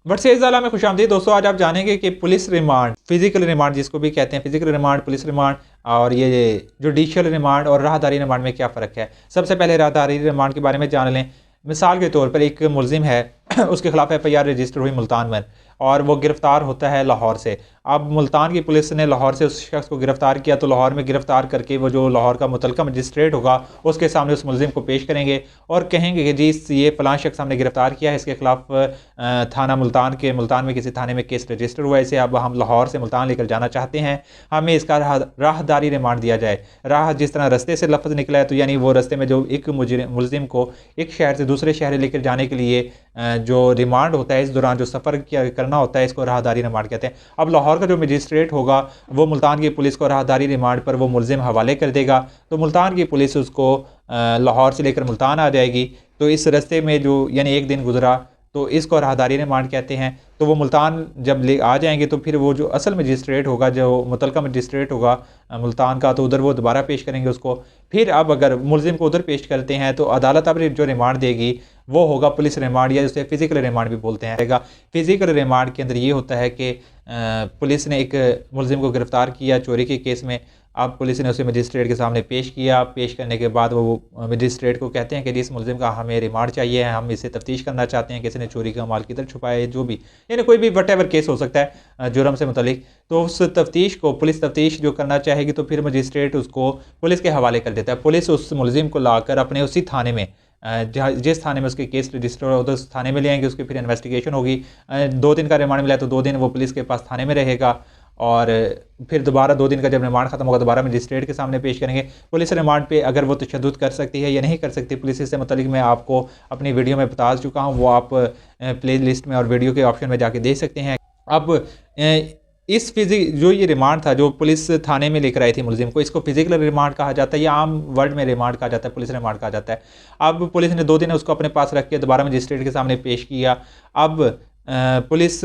Versus आला में खुशामदीद दोस्तों। आज आप जानेंगे कि पुलिस रिमांड, फिजिकल रिमांड जिसको भी कहते हैं, फिजिकल रिमांड, पुलिस रिमांड और ये जुडिशियल रिमांड और राहदारी रिमांड में क्या फ़र्क है। सबसे पहले राहदारी रिमांड के बारे में जान लें। मिसाल के तौर पर एक मुलजिम है उसके खिलाफ एफआईआर रजिस्टर हुई मुल्तान में और वो गिरफ़्तार होता है लाहौर से। अब मुल्तान की पुलिस ने लाहौर से उस शख्स को गिरफ़्तार किया तो लाहौर में गिरफ़्तार करके वो जो लाहौर का मुतलका मजिस्ट्रेट होगा उसके सामने उस मुलजिम को पेश करेंगे और कहेंगे कि जी ये फ़लाँ शख्स हमने गिरफ़्तार किया है, इसके खिलाफ थाना मुल्तान में किसी थाने में केस रजिस्टर हुआ है, इसे अब हम लाहौर से मुल्तान लेकर जाना चाहते हैं, हमें इसका राहदारी रिमांड दिया जाए। राह जिस तरह रस्ते से लफ्ज़ निकला है तो यानी वो रस्ते में जो एक मुलजिम को एक शहर से दूसरे शहर लेकर जाने के लिए जो रिमांड होता है, इस दौरान जो सफ़र करना होता है, इसको राहदारी रिमांड कहते हैं। अब लाहौर का जो मजिस्ट्रेट होगा वो मुल्तान की पुलिस को राहदारी रिमांड पर वो मुलजिम हवाले कर देगा, तो मुल्तान की पुलिस उसको लाहौर से लेकर मुल्तान आ जाएगी। तो इस रास्ते में जो यानी एक दिन गुजरा तो इसको राहदारी रिमांड कहते हैं। तो वो मुल्तान जब ले आ जाएंगे तो फिर वो जो असल मजिस्ट्रेट होगा, जो मुतलका मजिस्ट्रेट होगा मुल्तान का, तो उधर वो दोबारा पेश करेंगे उसको। फिर अब अगर मुलजिम को उधर पेश करते हैं तो अदालत अब जो रिमांड देगी वो होगा पुलिस रिमांड, या जिसे फिजिकल रिमांड भी बोलते हैं। फिजिकल रिमांड के अंदर ये होता है कि पुलिस ने एक मुलजिम को गिरफ़्तार किया चोरी के केस में। अब पुलिस ने उसे मजिस्ट्रेट के सामने पेश किया। पेश करने के बाद वो मजिस्ट्रेट को कहते हैं कि इस मुलजिम का हमें रिमांड चाहिए है, हम इसे तफ्तीश करना चाहते हैं कि इसने चोरी का माल किधर छुपाया है, जो भी यानी कोई भी वट एवर केस हो सकता है जुर्म से मुतलिक। तो उस तफ्तीश को पुलिस तफ्तीश जो करना चाहेगी तो फिर मजिस्ट्रेट उसको पुलिस के हवाले कर देता है। पुलिस उस मुलजिम को लाकर अपने उसी थाने में जिस थाने में उसके केस रजिस्टर हो उस थाने में ले आएंगे, उसकी फिर इन्वेस्टिगेशन होगी। 2 दिन का रिमांड मिला तो 2 दिन वो पुलिस के पास थाने में रहेगा और फिर दोबारा 2 दिन का जब रिमांड खत्म होगा दोबारा मजिस्ट्रेट के सामने पेश करेंगे। पुलिस रिमांड पे अगर वो तशद्दुद कर सकती है या नहीं कर सकती, पुलिस से मतलब मैं आपको अपनी वीडियो में बता चुका हूँ, वो आप प्ले लिस्ट में और वीडियो के ऑप्शन में जाके देख सकते हैं। अब इस जो ये रिमांड था जो पुलिस थाने में लेकर आई थी मुलजिम को, इसको फिजिकल रिमांड कहा जाता है या आम वर्ड में रिमांड कहा जाता है, पुलिस रिमांड कहा जाता है। अब पुलिस ने 2 दिन उसको अपने पास रख के दोबारा मजिस्ट्रेट के सामने पेश किया। अब पुलिस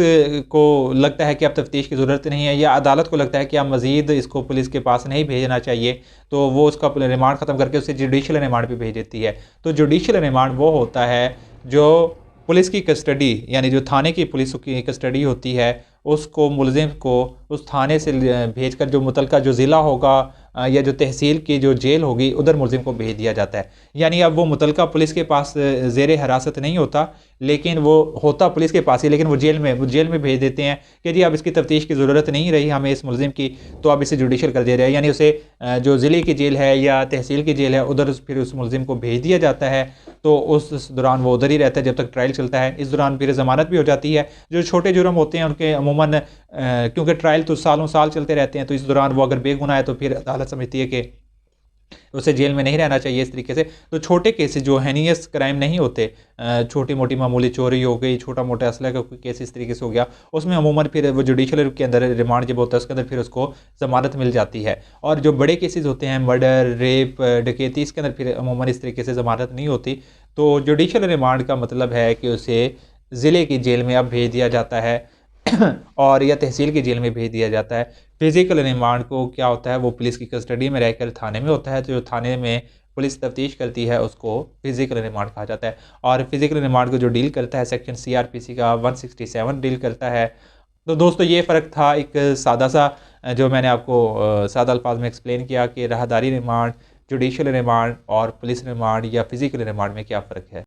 को लगता है कि अब तफ्तीश की ज़रूरत नहीं है या अदालत को लगता है कि अब मज़ीद इसको पुलिस के पास नहीं भेजना चाहिए, तो वो उसका रिमांड ख़त्म करके उसे जुडिशियल रिमांड पे भेज देती है। तो जुडिशियल रिमांड वो होता है जो पुलिस की कस्टडी यानी जो थाने की पुलिस की कस्टडी होती है उसको मुलजिम को उस थाने से भेजकर जो मुतलका जो ज़िला होगा या जो तहसील की जो जेल होगी उधर मुलजिम को भेज दिया जाता है। यानी अब वो मुतलका पुलिस के पास ज़ेर हिरासत नहीं होता, लेकिन वो होता पुलिस के पास ही, लेकिन वो जेल में भेज देते हैं कि जी अब इसकी तफ्तीश की ज़रूरत नहीं रही हमें इस मुलजिम की, तो अब इसे जुडिशल कर दिया जाए। यानी उसे जो ज़िले की जेल है या तहसील की जेल है उधर फिर उस मुलजिम को भेज दिया जाता है। तो उस दौरान वो उधर ही रहता है जब तक ट्रायल चलता है। इस दौरान फिर ज़मानत भी हो जाती है। जो छोटे जुर्म होते हैं उनके अमूमन क्योंकि ट्रायल तो सालों साल चलते रहते हैं, तो इस दौरान वो अगर बेगुनाह है तो फिर अदालत समझती है कि उसे जेल में नहीं रहना चाहिए इस तरीके से। तो छोटे केसेस जो हैनियस क्राइम नहीं होते, छोटी मोटी मामूली चोरी हो गई, छोटा मोटा असला का कोई केस इस तरीके से हो गया, उसमें अमूमन फिर वो जुडिशल के अंदर रिमांड जब होता है उसके अंदर फिर उसको ज़मानत मिल जाती है। और जो बड़े केसेस होते हैं मर्डर, रेप, डकैती, इसके अंदर फिर अमूमन इस तरीके से ज़मानत नहीं होती। तो जुडिशल रिमांड का मतलब है कि उसे ज़िले की जेल में अब भेज दिया जाता है और या तहसील की जेल में भेज दिया जाता है। फिजिकल रिमांड को क्या होता है वो पुलिस की कस्टडी में रहकर थाने में होता है, तो जो थाने में पुलिस तफ्तीश करती है उसको फिजिकल रिमांड कहा जाता है। और फिजिकल रिमांड को जो डील करता है सेक्शन CRPC का 167 डील करता है। तो दोस्तों ये फ़र्क था एक सादा सा जो मैंने आपको सादा अल्फाज में एक्सप्लेन किया कि राहदारी रिमांड, जुडिशल रिमांड और पुलिस रिमांड या फिजिकल रिमांड में क्या फ़र्क है।